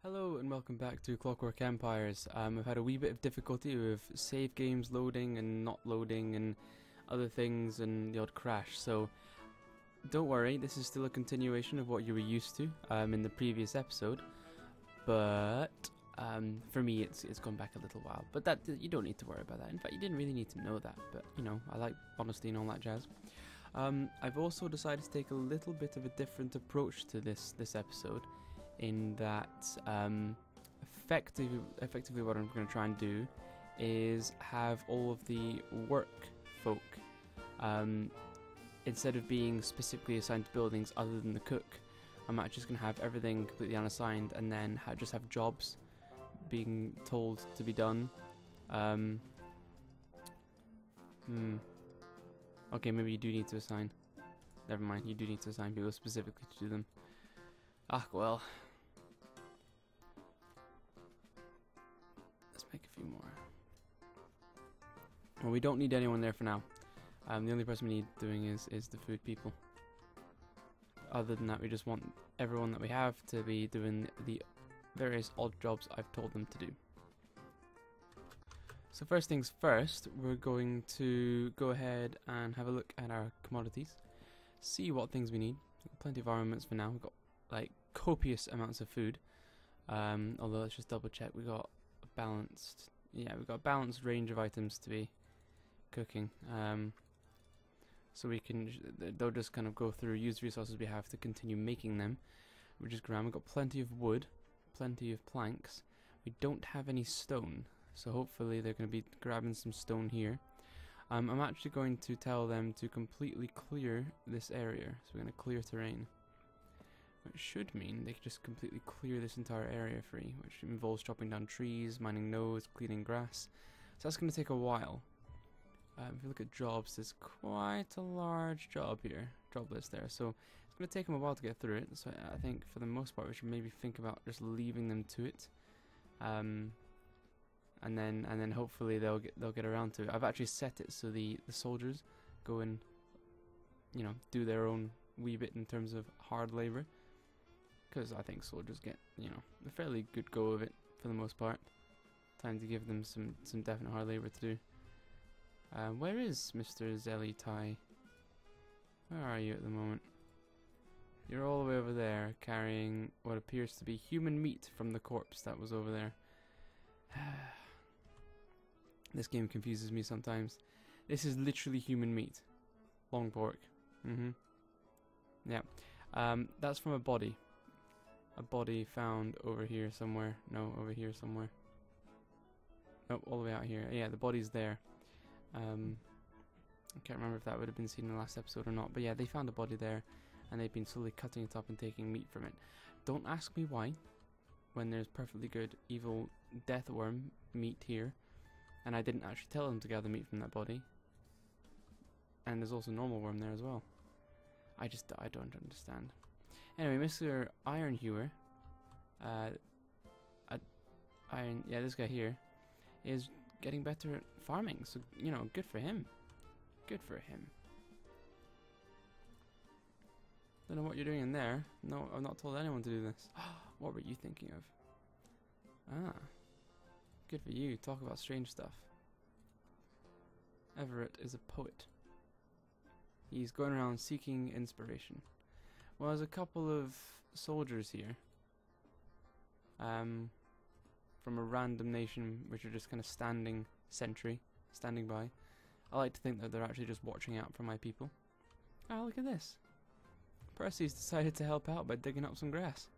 Hello and welcome back to Clockwork Empires. I've had a wee bit of difficulty with save games loading and not loading and other things and the odd crash, so don't worry, this is still a continuation of what you were used to in the previous episode, but for me it's gone back a little while, but that you don't need to worry about that. In fact, you didn't really need to know that, but you know, I like honesty and all that jazz. I've also decided to take a little bit of a different approach to this episode, in that effectively what I'm going to try and do is have all of the work folk, instead of being specifically assigned to buildings other than the cook, I'm actually just going to have everything completely unassigned and then just have jobs being told to be done. Okay, maybe you do need to assign. Never mind, you do need to assign people specifically to do them. Ah, well. Let's make a few more. Well, we don't need anyone there for now. The only person we need doing is the food people. Other than that, we just want everyone that we have to be doing the various odd jobs I've told them to do. So first things first, we're going to go ahead and have a look at our commodities. See what things we need. Plenty of armaments for now. We've got like copious amounts of food, although let's just double check we got a balanced, we've got a balanced range of items to be cooking, so we can they'll just kind of go through, use the resources we have to continue making them, which is grand. We've got plenty of wood, plenty of planks. We don't have any stone, so hopefully they're going to be grabbing some stone here. I'm actually going to tell them to completely clear this area, so we're going to clear terrain. Which should mean they can just completely clear this entire area free, which involves chopping down trees, mining nodes, cleaning grass. So that's going to take a while. If you look at jobs, there's quite a large job list there. So it's going to take them a while to get through it. So I think for the most part we should maybe think about just leaving them to it, and then hopefully they'll get around to it. I've actually set it so the soldiers go and do their own wee bit in terms of hard labor. Because I think soldiers get, a fairly good go of it for the most part. Time to give them some definite hard labor to do. Where is Mr. Zelly Tai? Where are you at the moment? You're all the way over there, carrying what appears to be human meat from the corpse that was over there. This game confuses me sometimes. This is literally human meat. Long pork. Yeah. That's from a body. A body found over here somewhere. No, over here somewhere. Nope, all the way out here. Yeah, the body's there. I can't remember if that would have been seen in the last episode or not, but yeah, they found a body there, and they've been slowly cutting it up and taking meat from it. Don't ask me why, when there's perfectly good evil death worm meat here, and I didn't actually tell them to gather meat from that body. And there's also normal worm there as well. I don't understand. Anyway, Mr. Iron Hewer, this guy here, is getting better at farming, so, good for him. Good for him. Don't know what you're doing in there. No, I've not told anyone to do this. What were you thinking of? Ah, good for you. Talk about strange stuff. Everett is a poet. He's going around seeking inspiration. Well, there's a couple of soldiers here, from a random nation, which are just kind of standing by. I like to think that they're actually just watching out for my people. Oh, look at this. Percy's decided to help out by digging up some grass.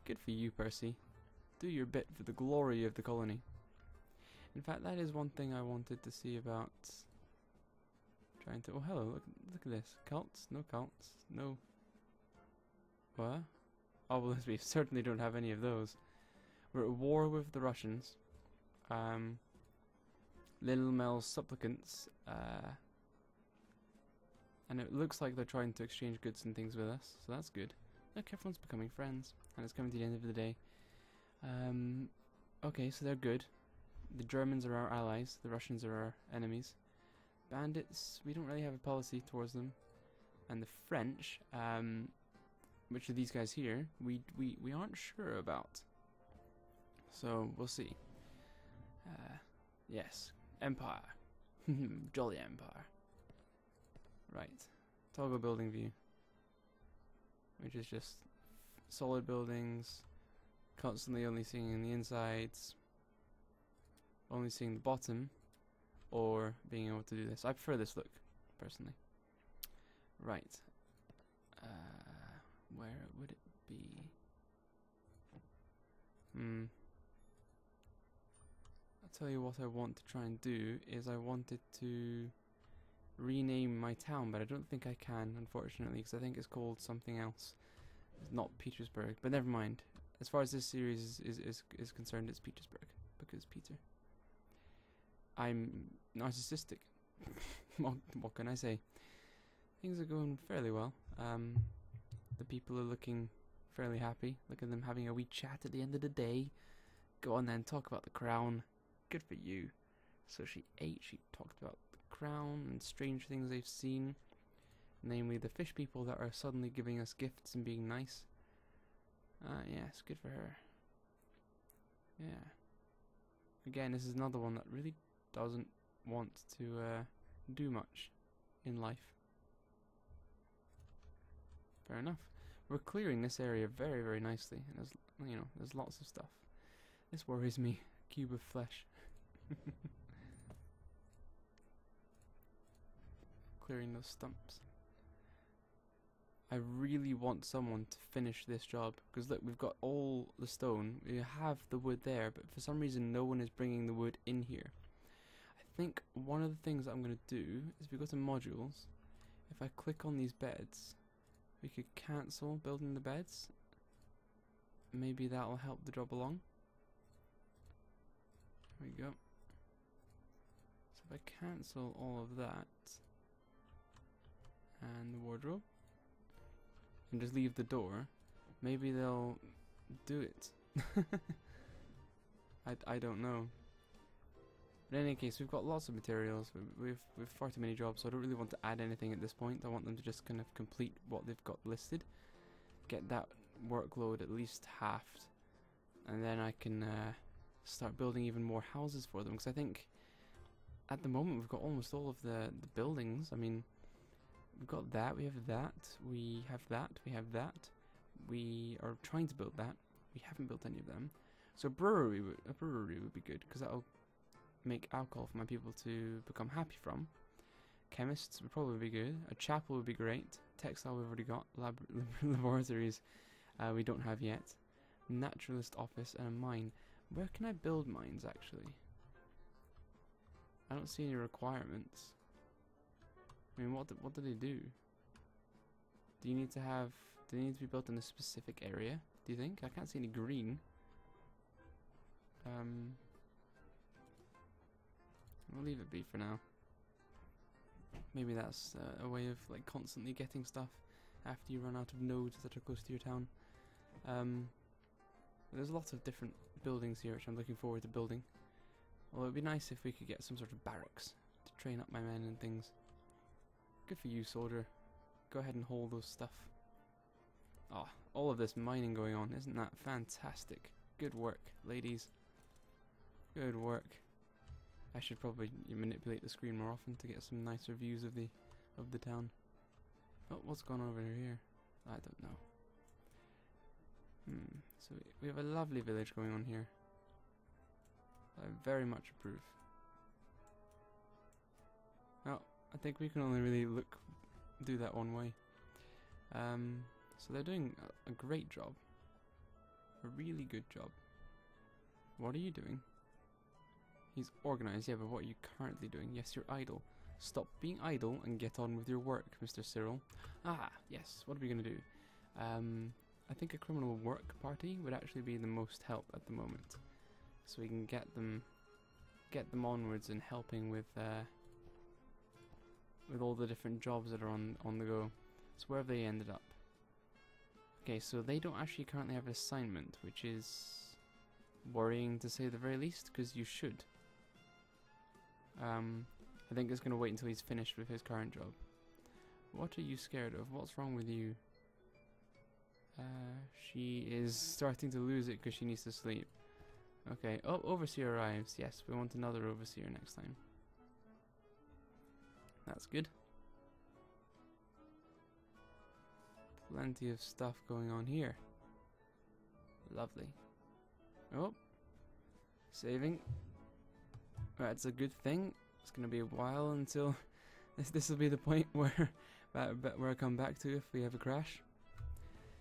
Good for you, Percy. Do your bit for the glory of the colony. In fact, that is one thing I wanted to see about trying to... Oh, hello, look at this. Cults? No cults. No... What? Oh, well, we certainly don't have any of those. We're at war with the Russians. Little Mel's supplicants. And it looks like they're trying to exchange goods and things with us, so that's good. Look, everyone's becoming friends, and it's coming to the end of the day. Okay, so they're good. The Germans are our allies, the Russians are our enemies. Bandits, we don't really have a policy towards them. And the French, which are these guys here, we aren't sure about. So we'll see. Yes, Empire. Jolly Empire. Right. Toggle building view. Which is just solid buildings, constantly only seeing the insides, only seeing the bottom, or being able to do this. I prefer this look, personally. Right. Where would it be? I'll tell you what I want to try and do is I wanted to rename my town, but I don't think I can, unfortunately, because I think it's called something else. It's not Petersburgh, but never mind. As far as this series is concerned, it's Petersburgh, because Peter. I'm narcissistic. What can I say? Things are going fairly well. The people are looking fairly happy. Look at them having a wee chat at the end of the day. Go on then, talk about the crown. Good for you. So she talked about the crown and strange things they've seen. Namely the fish people that are suddenly giving us gifts and being nice. Yes, good for her. Yeah. Again, this is another one that really doesn't want to do much in life. Fair enough. We're clearing this area very, very nicely, and there's lots of stuff. This worries me. Cube of flesh. Clearing those stumps. I really want someone to finish this job, because look, we've got all the stone, we have the wood there, but for some reason no one is bringing the wood in here. I think one of the things that I'm going to do is, if we go to modules, if I click on these beds, we could cancel building the beds. Maybe that'll help the job along. There we go. So if I cancel all of that and the wardrobe and just leave the door, maybe they'll do it. I don't know. But in any case, we've got lots of materials. We've far too many jobs, so I don't really want to add anything at this point. I want them to just kind of complete what they've got listed, get that workload at least halved, and then I can start building even more houses for them. Because I think at the moment we've got almost all of the buildings. I mean, we've got that, we have that, we have that, we have that. We are trying to build that. We haven't built any of them. So a brewery would be good, because that'll make alcohol for my people to become happy from. Chemists would probably be good. A chapel would be great. Textile we've already got. Laboratories we don't have yet. Naturalist office and a mine. Where can I build mines, actually? I don't see any requirements. I mean, what do they do? Do you need to have... Do they need to be built in a specific area, do you think? I can't see any green. We'll leave it be for now. Maybe that's a way of like constantly getting stuff after you run out of nodes that are close to your town. There's lots of different buildings here which I'm looking forward to building. Well, it'd be nice if we could get some sort of barracks to train up my men and things. Good for you, soldier. Go ahead and hold those stuff. Ah, all of this mining going on, isn't that fantastic? Good work, ladies. Good work. I should probably manipulate the screen more often to get some nicer views of the town. Oh, what's going on over here? I don't know. So we have a lovely village going on here. I very much approve. Oh, I think we can only really do that one way. So they're doing a great job. A really good job. What are you doing? He's organized, yeah, but what are you currently doing? Yes, you're idle. Stop being idle and get on with your work, Mr. Cyril. Ah, yes, what are we going to do? I think a criminal work party would actually be the most help at the moment. So we can get them onwards and helping with all the different jobs that are on the go. So where have they ended up? Okay, so they don't actually currently have an assignment, which is worrying to say the very least, because you should. I think it's going to wait until he's finished with his current job. What are you scared of? What's wrong with you? She is starting to lose it because she needs to sleep. Okay. Oh, overseer arrives. Yes, we want another overseer next time. That's good. Plenty of stuff going on here. Lovely. Oh. Saving. That's a good thing. It's gonna be a while until this will be the point where I come back to if we have a crash.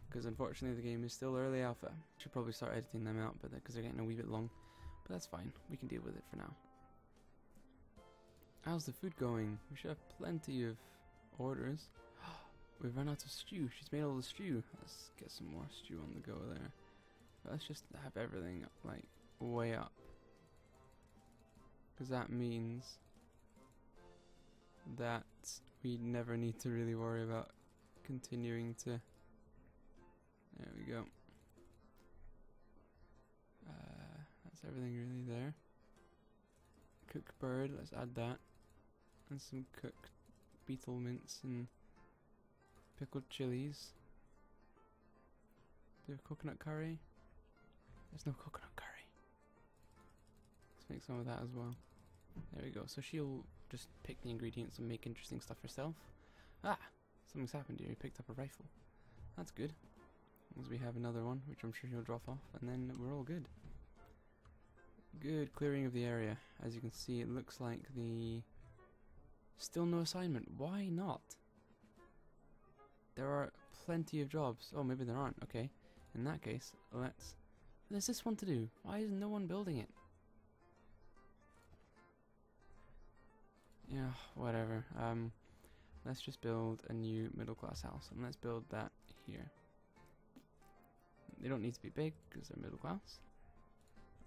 Because unfortunately the game is still early alpha. Should probably start editing them out, but because they're getting a wee bit long. But that's fine. We can deal with it for now. How's the food going? We should have plenty of orders. We've run out of stew. She's made all the stew. Let's get some more stew on the go there. Let's just have everything like way up. Because that means that we never need to really worry about continuing to... There we go. That's everything really there. Cooked bird, let's add that. And some cooked beetle mince and pickled chilies. Do we have coconut curry? There's no coconut curry. Let's make some of that as well. There we go. So she'll just pick the ingredients and make interesting stuff herself. Ah! Something's happened here. He picked up a rifle. That's good. As long as we have another one, which I'm sure he'll drop off, and then we're all good. Good clearing of the area. As you can see, it looks like the... Still no assignment. Why not? There are plenty of jobs. Oh, maybe there aren't. Okay. In that case, let's... There's this one to do. Why is no one building it? Yeah, whatever. Let's just build a new middle class house, and let's build that here. They don't need to be big because they're middle class.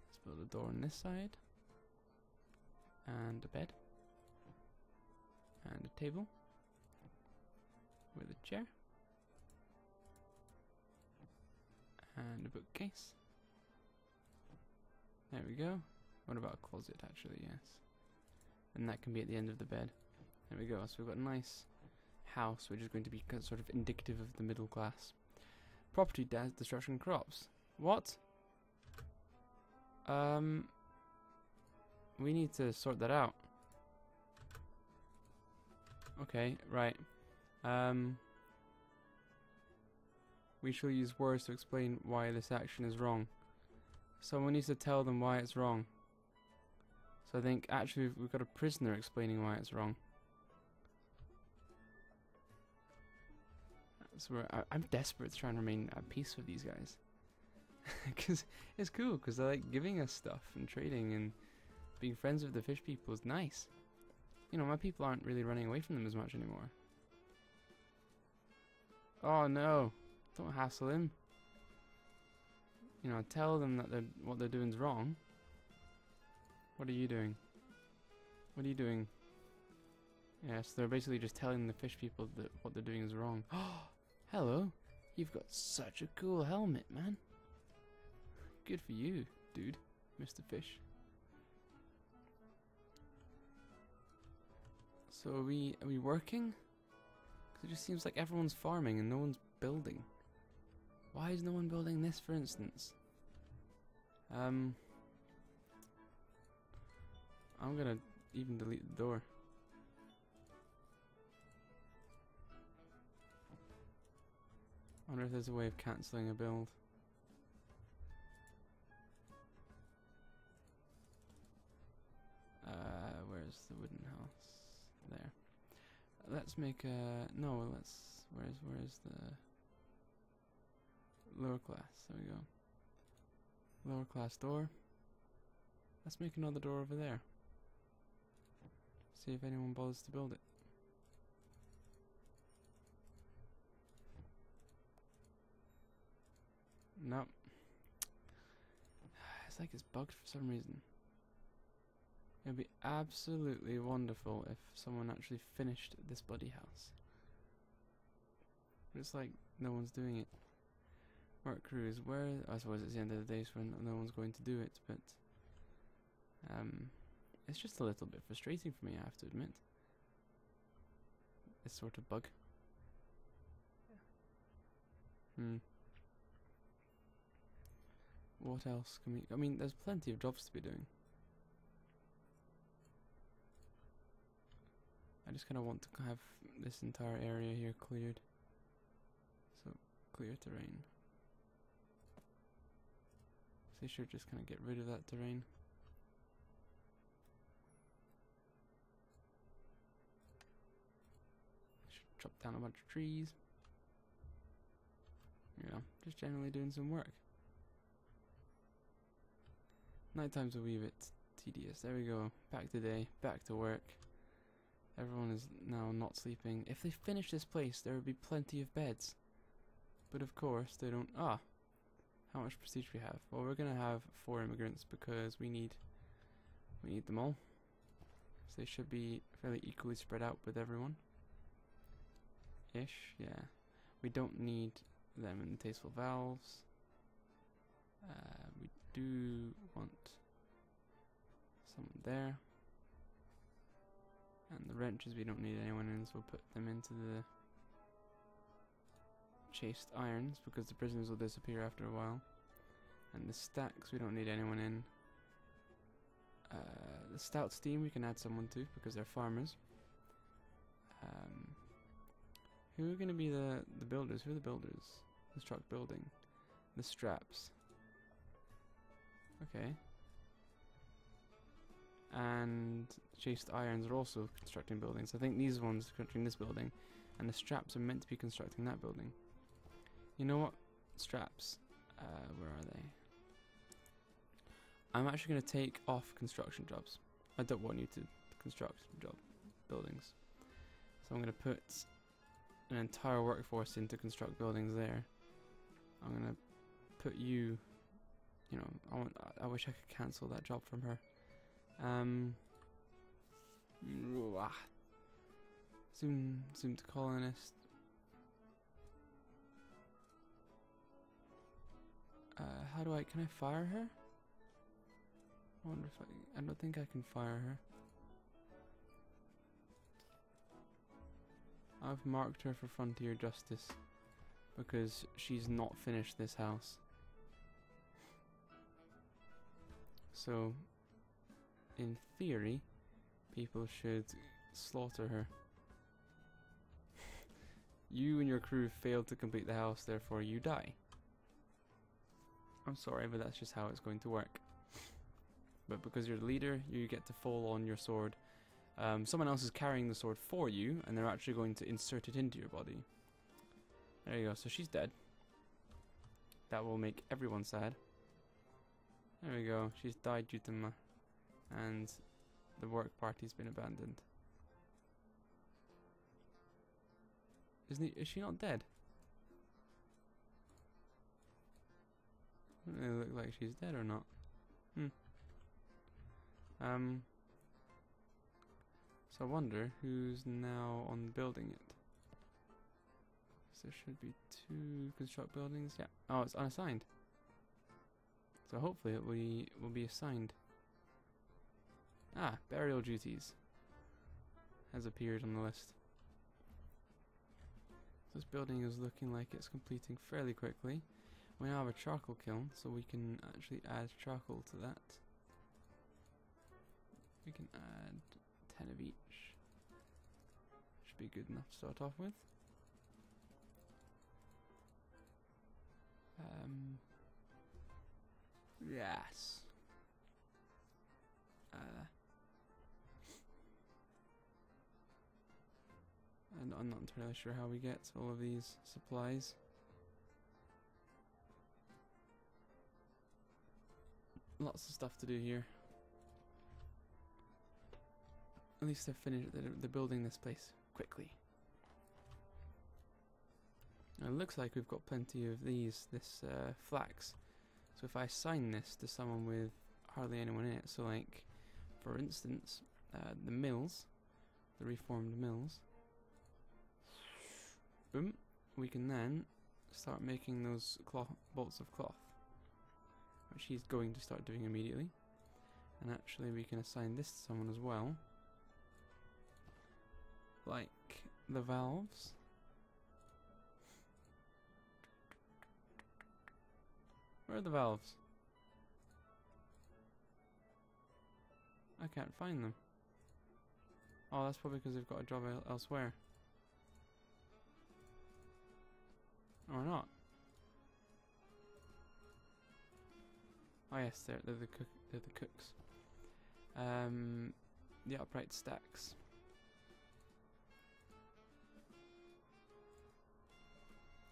Let's build a door on this side, and a bed, and a table with a chair, and a bookcase. There we go. What about a closet, actually? Yes. And that can be at the end of the bed. There we go. So we've got a nice house, which is going to be sort of indicative of the middle class. Property destruction crops. What? We need to sort that out. Okay, right. We shall use words to explain why this action is wrong. Someone needs to tell them why it's wrong. So I think actually we've got a prisoner explaining why it's wrong. That's where I'm desperate to try and remain at peace with these guys. Because it's cool, because they're like giving us stuff and trading, and being friends with the fish people is nice. You know, my people aren't really running away from them as much anymore. Oh no, don't hassle him. You know, tell them that what they're doing is wrong. What are you doing? What are you doing? Yes, they're basically just telling the fish people that what they're doing is wrong. Oh, hello. You've got such a cool helmet, man. Good for you, dude. Mr. Fish. So are we working? Because it just seems like everyone's farming and no one's building. Why is no one building this, for instance? I'm gonna even delete the door. I wonder if there's a way of cancelling a build. Where's the wooden house? There. Let's make a... No, let's... Where's the... Lower class. There we go. Lower class door. Let's make another door over there. See if anyone bothers to build it. Nope. It's like it's bugged for some reason. It would be absolutely wonderful if someone actually finished this bloody house. But it's like no one's doing it. Work crews, where... I suppose it's the end of the day, so no one's going to do it, but... it's just a little bit frustrating for me, I have to admit. This sort of bug. What else can we... I mean, there's plenty of jobs to be doing. I just kind of want to have this entire area here cleared. So, clear terrain. So they should just kind of get rid of that terrain. Should chop down a bunch of trees. You know, just generally doing some work. Night time's a wee bit tedious. There we go. Back to day. Back to work. Everyone is now not sleeping. If they finish this place, there would be plenty of beds. But of course, they don't. Ah! How much prestige we have? Well, we're gonna have 4 immigrants because we need them all. So they should be fairly equally spread out with everyone. Ish, yeah. We don't need them in tasteful valves. We do want someone there. And the wrenches, we don't need anyone in, so we'll put them into the chased irons because the prisoners will disappear after a while. And the stacks, we don't need anyone in. The stout steam we can add someone to because they're farmers. Who are going to be the builders? Who are the builders? Construct building. The straps. Okay. And chased irons are also constructing buildings. I think these ones are constructing this building, and the straps are meant to be constructing that building. You know what? Straps. Where are they? I'm actually going to take off construction jobs. I don't want you to construct buildings. So I'm going to put an entire workforce in to construct buildings there. I'm going to put you, you know, I wish I could cancel that job from her. Zoom to colonist. How do can I fire her? I wonder if I don't think I can fire her. I've marked her for frontier justice because she's not finished this house. So, in theory, people should slaughter her. You and your crew failed to complete the house, therefore you die. I'm sorry, but that's just how it's going to work. But because you're the leader, you get to fall on your sword. Someone else is carrying the sword for you, and they're actually going to insert it into your body. There you go, so she's dead. That will make everyone sad. There we go, she's died due to and the work party's been abandoned. Is she not dead? Doesn't really look like she's dead or not. So I wonder who's now on building it. So there should be 2 construct buildings. Yeah. Oh, it's unassigned. So hopefully it will be assigned. Ah, burial duties has appeared on the list. This building is looking like it's completing fairly quickly. We now have a charcoal kiln, so we can actually add charcoal to that. We can add 10 of each. Should be good enough to start off with. Yes. And I'm not entirely sure how we get all of these supplies. Lots of stuff to do here. At least they're finished. They're building this place quickly. Now it looks like we've got plenty of this flax. So if I assign this to someone with hardly anyone in it, so like, for instance, the mills, the reformed mills, boom, we can then start making those bolts of cloth, which he's going to start doing immediately. And actually we can assign this to someone as well, like the valves. Where are the valves? I can't find them. Oh, that's probably because they've got a job elsewhere. Or not. Oh yes, they're the cooks. The upright stacks.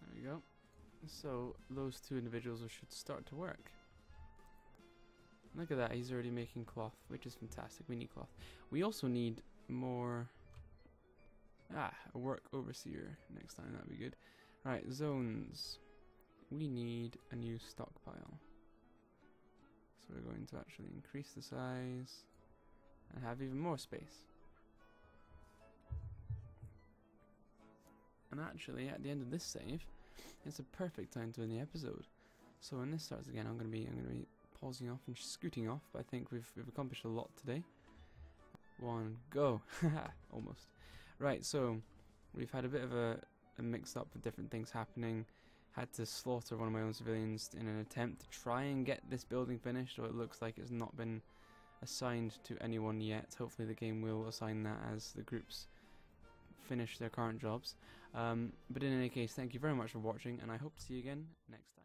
There we go. So those two individuals should start to work. Look at that, he's already making cloth, which is fantastic. We need cloth. We also need more... a work overseer next time, that'd be good. Right, zones. We need a new stockpile. So we're going to actually increase the size and have even more space. And actually, at the end of this save, it's a perfect time to end the episode. So when this starts again, I'm gonna be pausing off and scooting off. But I think we've accomplished a lot today. One, go. Almost. Right, so we've had a bit of a mix up with different things happening. Had to slaughter one of my own civilians in an attempt to try and get this building finished, or it looks like it's not been assigned to anyone yet. Hopefully the game will assign that as the groups finish their current jobs. But in any case, thank you very much for watching, and I hope to see you again next time.